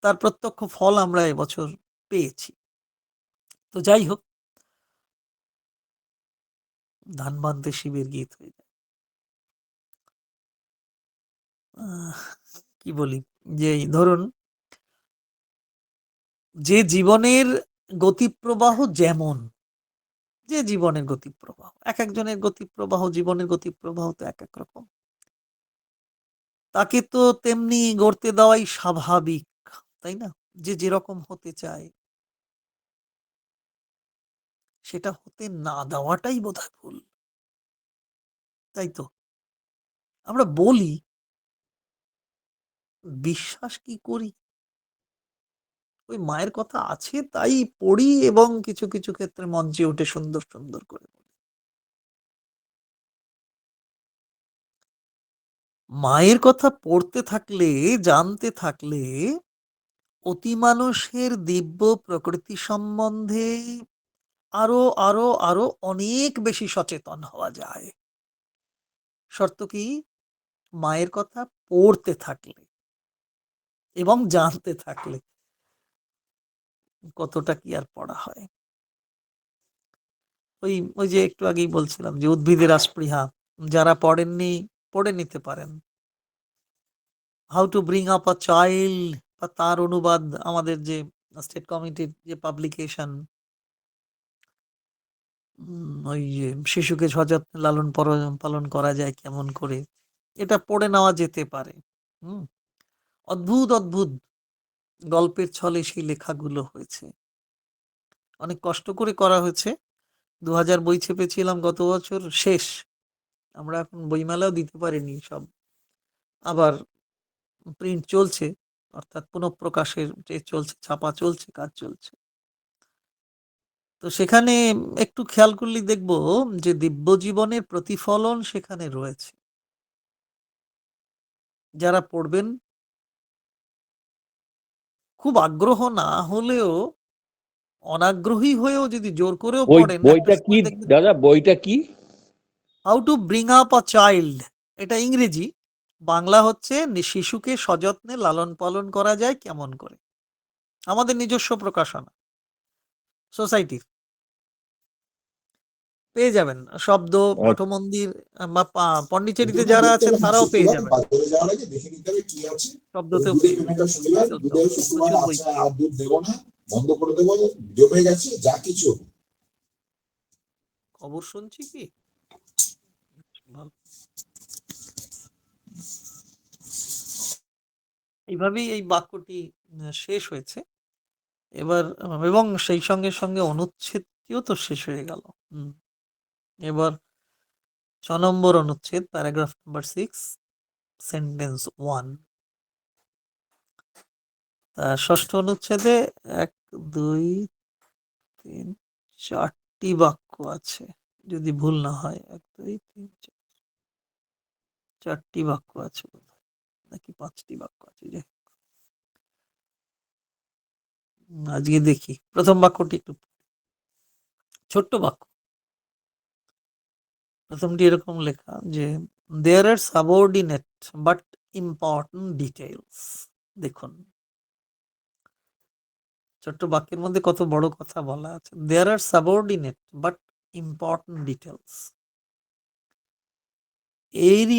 তার প্রত্যক্ষ ফল আমরা এবছর পেয়েছি। তো যাই হোক, ধান বানতে শিবের গীত হয়ে যায়। আহ কি বলি? যে ধরুন যে জীবনের গতিপ্রবাহ যেমন, যে জীবনের গতিপ্রবাহ, একেকজনের গতিপ্রবাহ, জীবনের গতিপ্রবাহ তো একেক রকম। তাকে তো তেমনি গড়তে দেওয়াই স্বাভাবিক, তাই না? যে যেরকম হতে চায়, সেটা হতে না দেওয়াটাই বোধহয় ভুল। তাই তো? আমরা বলি, বিশ্বাস কি করি? ওই মায়ের কথা আছে তাই পড়ি, এবং কিছু কিছু ক্ষেত্রে মঞ্চে উঠে সুন্দর সুন্দর করে বলি। মায়ের কথা পড়তে থাকলে, জানতে থাকলে অতিমানুষের দিব্য প্রকৃতি সম্বন্ধে আরো আরো আরো অনেক বেশি সচেতন হওয়া যায়। শর্ত কি? মায়ের কথা পড়তে থাকলে এবং জানতে থাকলে। কতটা কি আর পড়া হয়? ওই ওই যে একটু আগেই বলছিলাম যে উদ্ভিদের রাসপৃহা, যারা পড়েননি পড়ে নিতে পারেন। How to bring up a child, বা তার অনুবাদ আমাদের যে স্টেট কমিটির যে পাবলিকেশন, ওই যে শিশুকে সযত্নে লালন পালন করা যায় কেমন করে, এটা পড়ে নেওয়া যেতে পারে। হুম, অদ্ভুত অদ্ভুত গল্পের ছলে সেই লেখাগুলো হয়েছে, অনেক কষ্ট করে করা হয়েছে। 2000 বই ছেপেছিলাম গত বছর, শেষ। আমরা এখন বইমেলাও দিতে পারিনি সব, আবার প্রিন্ট চলছে, অর্থাৎ পুনঃপ্রকাশের যে চলছে, ছাপা চলছে, কাজ চলছে। তো সেখানে একটু খেয়াল করলে দেখবো যে দিব্য জীবনের প্রতিফলন সেখানে রয়েছে। যারা পড়বেন, খুব আগ্রহ না হলেও, অনাগ্রহী হয়েও যদি জোর করেও পড়েন, একটা বইটা কি সময় দেখবেন। দাদা, বইটা কি? How to bring up a child, এটা ইংরেজি, বাংলা হচ্ছে শিশুকে সযত্নে লালন পালন করা যায় কেমন করে। আমাদের নিজস্ব প্রকাশনা, সোসাইটির। পেয়ে যাবেন শব্দ পাঠমন্দির, বা পন্ডিচেরিতে যারা আছেন তারাও পেয়ে যাবেন, শব্দতেও পেয়ে যাবেন, ডিজিটালতেও প্রচুর বই পেয়ে যাবেন। বন্ধ করে দেবো, জমে গেছে যা কিছু। খবর শুনছি কি ভালো। এইভাবেই এই বাক্যটি শেষ হয়েছে এবার, এবং সেই সঙ্গে সঙ্গে অনুচ্ছেদটিও তো শেষ হয়ে গেল। এবার 6 নম্বর অনুচ্ছেদ, প্যারাগ্রাফ নাম্বার 6, সেন্টেন্স 1। ষষ্ঠ অনুচ্ছেদে 1 2 3 4টি বাক্য আছে, যদি ভুল না হয়। 1 2 3 4টি বাক্য আছে বোধহয়, নাকি 5টি বাক্য আছে। যে আজকে দেখি প্রথম বাক্যটি একটু ছোট্ট বাক্য। প্রথমটি এরকম লেখা যে দেয়ার আর সাবঅর্ডিনেট বাট ইম্পর্টেন্ট ডিটেইলস। দেখুন ছোট্ট বাক্যের মধ্যে কত বড় কথা বলা আছে। দেয়ার আর সাবঅর্ডিনেট বাট ইম্পর্টেন্ট ডিটেইলস। এরই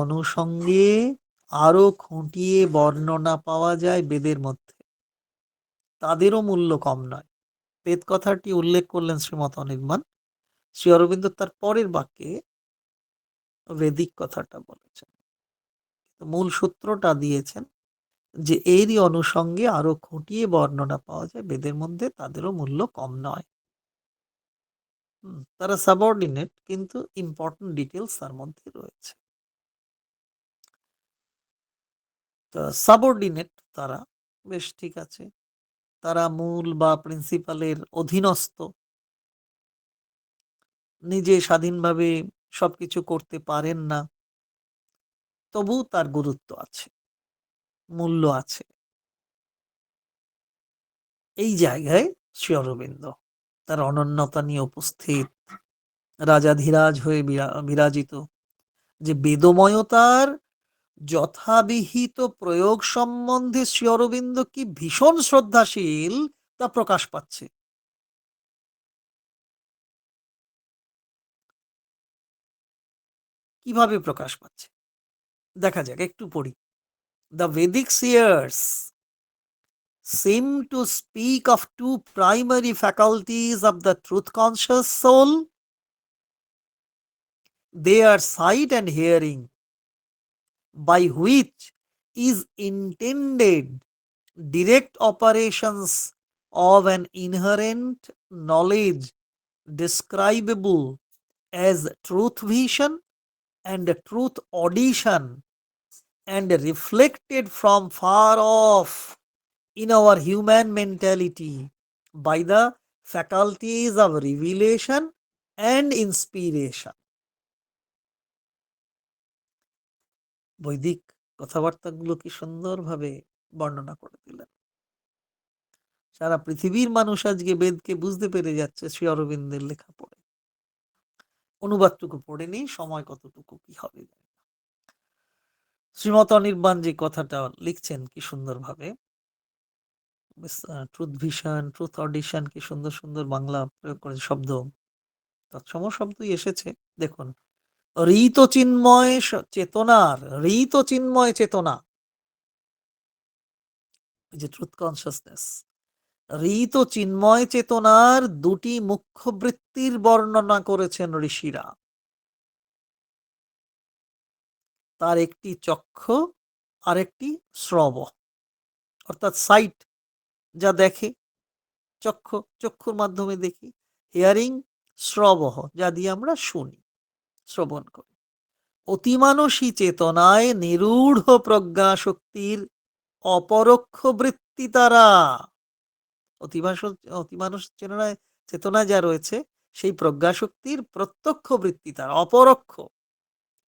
অনুষঙ্গে আরো খুঁটিয়ে বর্ণনা পাওয়া যায় বেদের মধ্যে, তাদেরও মূল্য কম নয়। বেদ কথাটি উল্লেখ করলেন শ্রীমৎ অনির্বাণ। শ্রী অরবিন্দ তার পরের বাক্যে বেদিক কথাটা বলেছেন, মূল সূত্রটা দিয়েছেন যে এরই অনুষঙ্গে আরো খুঁটিয়ে বর্ণনা পাওয়া যায় বেদের মধ্যে, তাদেরও মূল্য কম নয়। তারা সাবঅর্ডিনেট, কিন্তু ইম্পর্টেন্ট ডিটেলস তার মধ্যে রয়েছে। সাবঅর্ডিনেট তারা, বেশ ঠিক আছে, তারা মূল বা প্রিন্সিপালের অধীনস্থ, নিজে স্বাধীনভাবে সবকিছু করতে পারেন না, তবু তার গুরুত্ব আছে, মূল্য আছে। এই জায়গায় শ্রী অরবিন্দ তার অনন্যতা নিয়ে উপস্থিত, রাজাধিরাজ হয়ে বিরাজিত, যে বেদময়তার যথাবিহিত প্রয়োগ সম্বন্ধে শ্রী অরবিন্দ কি ভীষণ শ্রদ্ধাশীল তা প্রকাশ পাচ্ছে। কিভাবে প্রকাশ পাচ্ছে দেখা যাক, একটু পড়ি। The Vedic সিয়ার্স seem to speak of two primary faculties of the truth conscious soul. They are sight and hearing, by which is intended direct operations of an inherent knowledge describable as truth vision and truth audition, and reflected from far off in our human mentality by the faculties of revelation and inspiration. বৈদিক কথাবার্তাগুলো কি সুন্দরভাবে বর্ণনা করে দিলেন। সারা পৃথিবীর মানুষ আজকে বেদকে বুঝতে পেরে যাচ্ছে শ্রী অরবিন্দের লেখা পড়ে। অনুবাদটুকু পড়েনি, সময় কতটুকু কি হবে। শ্রীমত অনির্বাণ যে কথাটা লিখছেন কি সুন্দরভাবে, ট্রুথ ভিশন, ট্রুথ অডিশন, কি সুন্দর সুন্দর বাংলা প্রয়োগ করে শব্দ, তৎসম শব্দই এসেছে। দেখুন, ঋত চিন্ময় চেতনার, ঋত চিন্ময় চেতনা, যে ট্রুথ কনসিয়াসনেস, ঋত চিন্ময় চেতনার দুটি মুখ্য বৃত্তির বর্ণনা করেছেন ঋষিরা। তার একটি চক্ষু আর একটি শ্রব, অর্থাৎ সাইট, যা দেখে, চক্ষু, চক্ষুর মাধ্যমে দেখি, হিয়ারিং, শ্রবহ, যা দিয়ে আমরা শুনি, শ্রবণ করি। অতিমানসী চেতনায় নিরূঢ় প্রজ্ঞা শক্তির অপরোক্ষ বৃত্তি তারা। অতিমানস চেতনায়, চেতনায় যা রয়েছে সেই প্রজ্ঞা শক্তির প্রত্যক্ষ বৃত্তি তারা, অপরোক্ষ,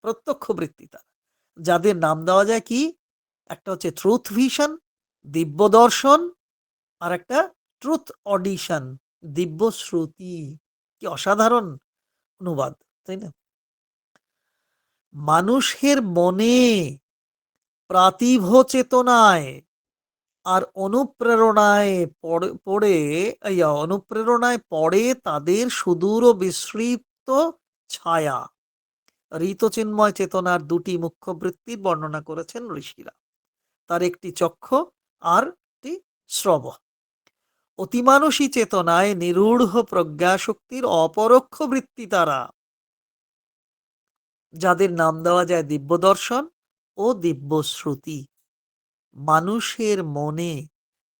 প্রত্যক্ষ বৃত্তি তারা, যাদের নাম দেওয়া যায় কি, একটা হচ্ছে ট্রুথ ভিশন, দিব্য দর্শন, আর একটা ট্রুথ অডিশন, দিব্য শ্রুতি। কি অসাধারণ অনুবাদ, তাই না? মানুষের মনে প্রাতিভ চেতনায় আর অনুপ্রেরণায় পড়ে তাদের সুদূর বিস্মৃত ছায়া। ঋতচিন্ময় চেতনার দুটি মুখ্য বৃত্তির বর্ণনা করেছেন ঋষিরা, তার একটি চক্ষু আর একটি শ্রব। অতিমানসী চেতনায় নিরূঢ় প্রজ্ঞা শক্তির অপরোক্ষ বৃত্তি তারা, যাদের নাম দেওয়া যায় দিব্য দর্শন ও দিব্য শ্রুতি। মানুষের মনে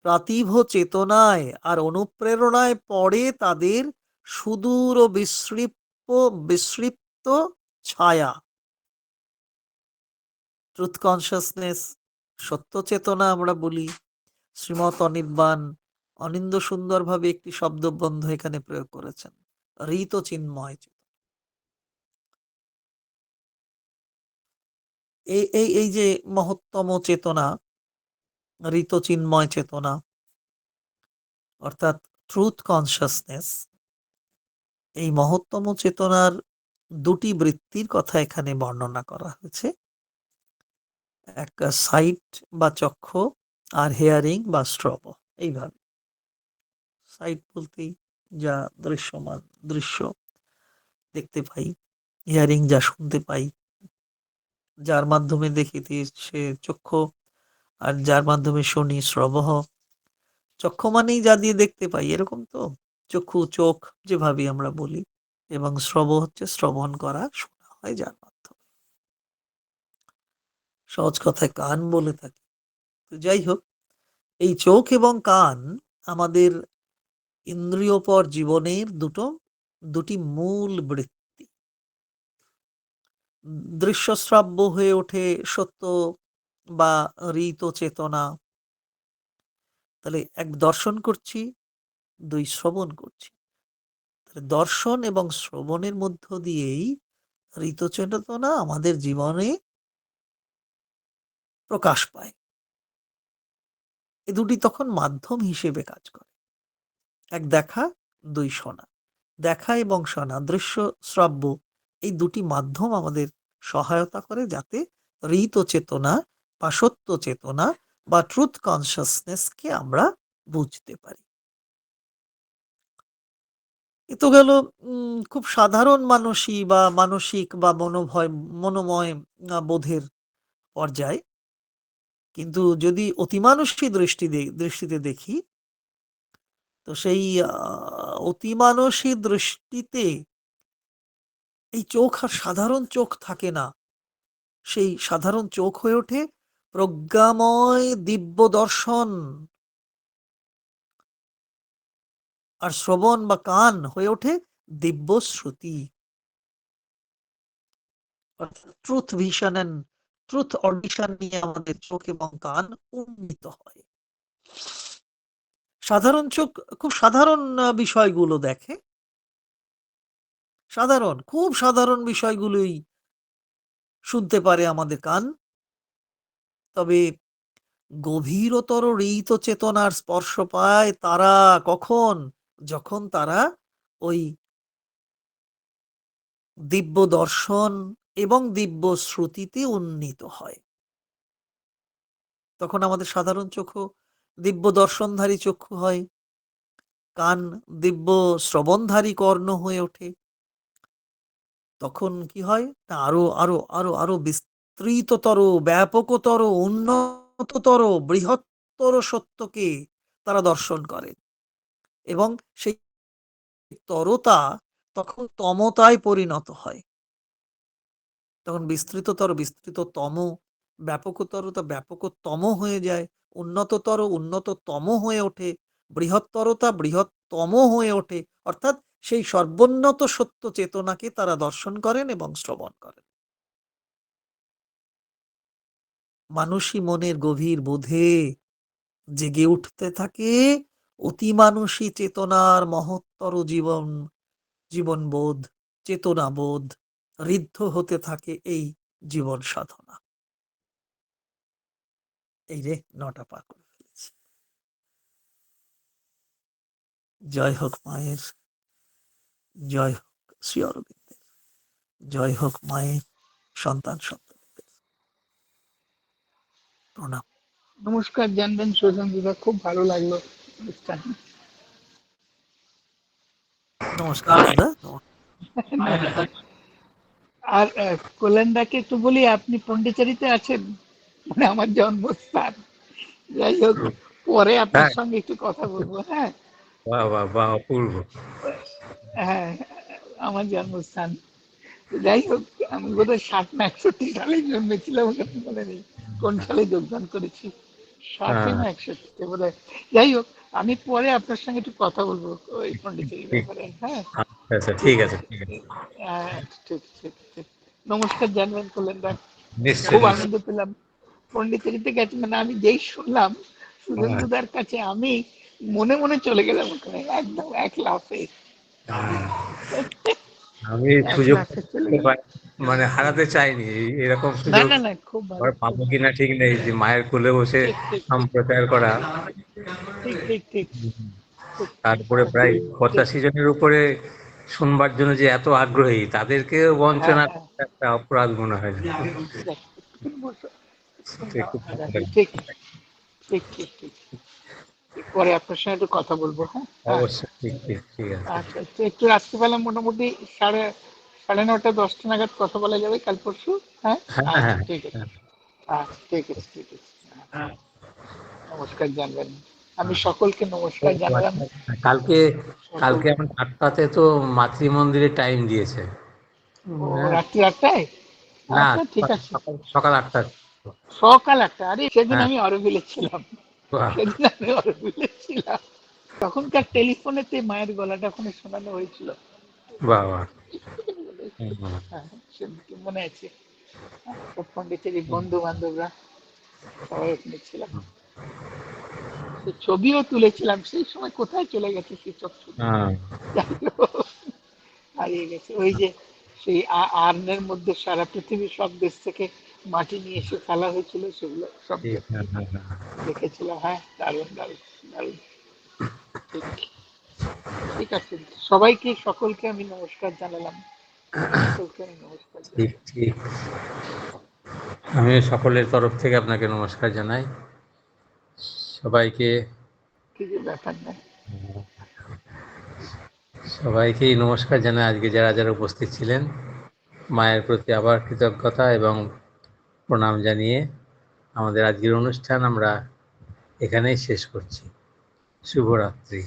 প্রাতিভ চেতনায় আর অনুপ্রেরণায় পড়ে তাদের সুদূর ও বিস্মৃত ছায়া। ট্রুথ কনসিয়াসনেস, সত্য চেতনা আমরা বলি। শ্রীমত অনির্বাণ অনিন্দ সুন্দরভাবে একটি শব্দবন্ধ এখানে প্রয়োগ করেছেন, ঋত চিন্ময়। এই যে মহত্তম চেতনা, ঋত চিন্ময় চেতনা, অর্থাৎ ট্রুথ কনসিয়াসনেস, এই মহত্তম চেতনার দুটি বৃত্তির কথা এখানে বর্ণনা করা হয়েছে। একটা সাইট বা চক্ষু, আর হেয়ারিং বা শ্রব। এইভাবে সাইট বলতেই যা দৃশ্যমান, দৃশ্য দেখতে পাই, হিয়ারিং যা শুনতে পাই, যার মাধ্যমে দেখিতে সে চক্ষু, আর যার মাধ্যমে শুনি শ্রবহ। চক্ষু মানেই যা দিয়ে দেখতে পাই, এরকম তো, চক্ষু চোখ যেভাবে আমরা বলি, এবং শ্রব হচ্ছে শ্রবণ করা, শোনা হয় যার মাধ্যমে, সহজ কথায় কান বলে থাকি। তো যাই হোক, এই চোখ এবং কান আমাদের ইন্দ্রিয়পর জীবনের দুটি মূল বৃত্তি। দৃশ্যশ্রাব্য হয়ে ওঠে সত্য বা ঋত চেতনা। তাহলে এক, দর্শন করছি, দুই, শ্রবণ করছি। দর্শন এবং শ্রবণের মধ্য দিয়েই ঋত চেতনা আমাদের জীবনে প্রকাশ পায়। এ দুটি তখন মাধ্যম হিসেবে কাজ করে। এক, দেখা, দুই, শোনা। দেখা এবং শোনা, দৃশ্য শ্রাব্য, এই দুটি মাধ্যম আমাদের সহায়তা করে যাতে ঋত চেতনা বা সত্য চেতনা বা ট্রুথ কনসিয়াসনেসকে আমরা বুঝতে পারি। এ তো গেল খুব সাধারণ মানসিক বা মনোময় বোধের পর্যায়। কিন্তু যদি অতিমানসী দৃষ্টিতে দেখি, তো সেই অতিমানসী দৃষ্টিতে এই চোখ আর সাধারণ চোখ থাকে না, সেই সাধারণ চোখ হয়ে ওঠে প্রজ্ঞাময় দিব্য দর্শন, আর শ্রবণ বা কান হয়ে ওঠে দিব্য শ্রুতি। Truth vision and truth audition নিয়ে আমাদের চোখ এবং কান উন্নীত হয়। সাধারণ চোখ খুব সাধারণ বিষয়গুলো দেখে। খুব সাধারণ বিষয়গুলোই শুনতে পারে আমাদের কান। তবে গভীরতর হৃত চেতনার স্পর্শ পায় তারা কখন? যখন তারা ওই দিব্য দর্শন এবং দিব্য শ্রুতিতে উন্নীত হয়। তখন আমাদের সাধারণ চক্ষু দিব্য দর্শনধারী চক্ষু হয়। কান দিব্য শ্রবণধারী কর্ণ হয়ে ওঠে। তখন কি হয়? না আরো বিস্তৃততর, ব্যাপকতর, উন্নততর, বৃহত্তর সত্যকে তারা দর্শন করে এবং সেই তরতা তখন তমতায় পরিণত হয়। তখন বিস্তৃততম, ব্যাপকতম হয়ে যায়, উন্নততম হয়ে ওঠে, বৃহত্তম হয়ে ওঠে। অর্থাৎ সেই সর্বোন্নত সত্য চেতনাকে তারা দর্শন করেন এবং শ্রবণ করেন। মানুষই মনের গভীর বোধে জেগে উঠতে থাকে অতিমানুষী চেতনার মহত্তর জীবনবোধ, চেতনাবোধ ঋদ্ধ হতে থাকে এই জীবন সাধনা। এই রে ৯টা পার করে ফেলেছি। জয় হোক মায়ের, জয় হোক শ্রী অরবিন্দের, জয় হোক মায়ের সন্তানদের। প্রণাম। নমস্কার জানবেন সুশান্তিদা, খুব ভালো লাগলো অনুষ্ঠান। নমস্কার দাদা। আর কল্যাণদাকে একটু বলি, আপনি পন্ডিচেরিতে আছেন, মানে আমার জন্মস্থান। যাই হোক, পরে আপনার হ্যাঁ, সঙ্গে একটু কথা বলবো। হ্যাঁ, বাহ বাহ বাহ, অপূর্ব। হ্যাঁ, আমার জন্মস্থান। যাই হোক, আমি বোধহয় 60 না 61 সালে জন্মেছিলাম, ওখানে মনে নেই কোন সালে যোগদান করেছি। 60 হ্যাঁ, না 61 বোধ হয়। যাই হোক, আমি পরে আপনার সঙ্গে একটু কথা বলবো ওই পন্ডিচেরির ঠিক। ব্যাপারে। হ্যাঁ, আচ্ছা আচ্ছা, ঠিক আছে ঠিক আছে। হ্যাঁ, ঠিক ঠিক ঠিক। নমস্কার জানবেন কল্যাণদা, নিশ্চয়ই খুব নিশ্চয়ই। আনন্দ পেলাম। পন্ডিচেরিতে গেছি মানে আমি যেই শুনলাম হ্যাঁ, সুরেন্দ্রদার কাছে, আমি মনে মনে চলে গেলাম ওখানে একদম এক লাফে। হ্যাঁ। আমি এক সুযোগ লাফে চলে গেলাম। মানে হারাতে চাইনি, এরকম না সুযোগ না না, খুব আবার ভালো, খুব পাবো ভালো। কিনা ঠিক নেই, যে মায়ের কোলে বসে ঠিক ঠিক ঠিক সম্প্রচার করা। ঠিক ঠিক ঠিক ঠিক তারপরে প্রায় ঠিক। 85 জনের উপরে শুনবার জন্য যে এত আগ্রহী, তাদেরকেও হ্যাঁ বঞ্চনা হ্যাঁ, করা একটা অপরাধ মনে হয়। দেখ, একটুখানি বসো, একটুখানি সে দাও, খুব হ্যাঁ, ভালো রাখি। লাগে। ঠিক ঠিক ঠিক ঠিক। পরে আপনার সঙ্গে একটু কথা বলবো। হ্যাঁ হ্যাঁ, অবশ্যই, ঠিক ঠিক ঠিক আছে। আচ্ছা, তো একটু রাত্রিবেলা মোটামুটি সাড়ে 9টা 10টা নাগাদ কথা বলা যাবে কাল পরশু। হ্যাঁ, হ্যাঁ আচ্ছা হ্যাঁ ঠিক আছে। হ্যাঁ আচ্ছা ঠিক আছে ঠিক আছে। হ্যাঁ। নমস্কার জানবেন, আমি সকলকে নমস্কার ও জানালাম। আচ্ছা, কালকে সকল, কালকে আমার 8টাতে তো মাতৃ মন্দিরে টাইম দিয়েছে। ও হ্যাঁ। রাত্রি 8টায়? না, আচ্ছা ঠিক আছে। সকাল সকাল 8টা। সকাল 8টা? আরে সেদিন হ্যাঁ, আমি অরবিলে ছিলাম, বাহ সেদিন আমি অরবিলে ছিলাম। তখনকার টেলিফোনেতে মায়ের গলাটা ওখানে শোনানো হয়েছিল। বাহ বাহ। হুম, হুম, হ্যাঁ, সেদিনকে মনে আছে। সব পন্ডিচেরি বন্ধু বান্ধবরা সবাই ওখানে ছিলাম। সে ছবিও তুলেছিলাম, সেই সময় কোথায় চলে গেছে সেই সব ছবি। হ্যাঁ, যাই হোক, হারিয়ে গেছে। ওই যে সেই আর্নের মধ্যে সারা পৃথিবীর সব দেশ থেকে মাটি নিয়ে এসে ফেলা হয়েছিল, সেগুলো সব ঠিক, হ্যাঁ, হ্যাঁ, হ্যাঁ। দেখেছিলাম। হ্যাঁ, দারুণ দারুণ দারুণ। ঠিক ঠিক আছে, সবাইকে সকলকে আমি নমস্কার জানালাম, সকলকে আমি নমস্কার ঠিক জানালাম। ঠিক। আমি সকলের তরফ থেকে আপনাকে নমস্কার জানাই সবাইকে। কিছু ব্যাপার নাই। সবাইকেই নমস্কার জানাই, আজকে যারা যারা উপস্থিত ছিলেন। মায়ের প্রতি আবার কৃতজ্ঞতা এবং প্রণাম জানিয়ে আমাদের আজকের অনুষ্ঠান আমরা এখানেই শেষ করছি। শুভরাত্রি।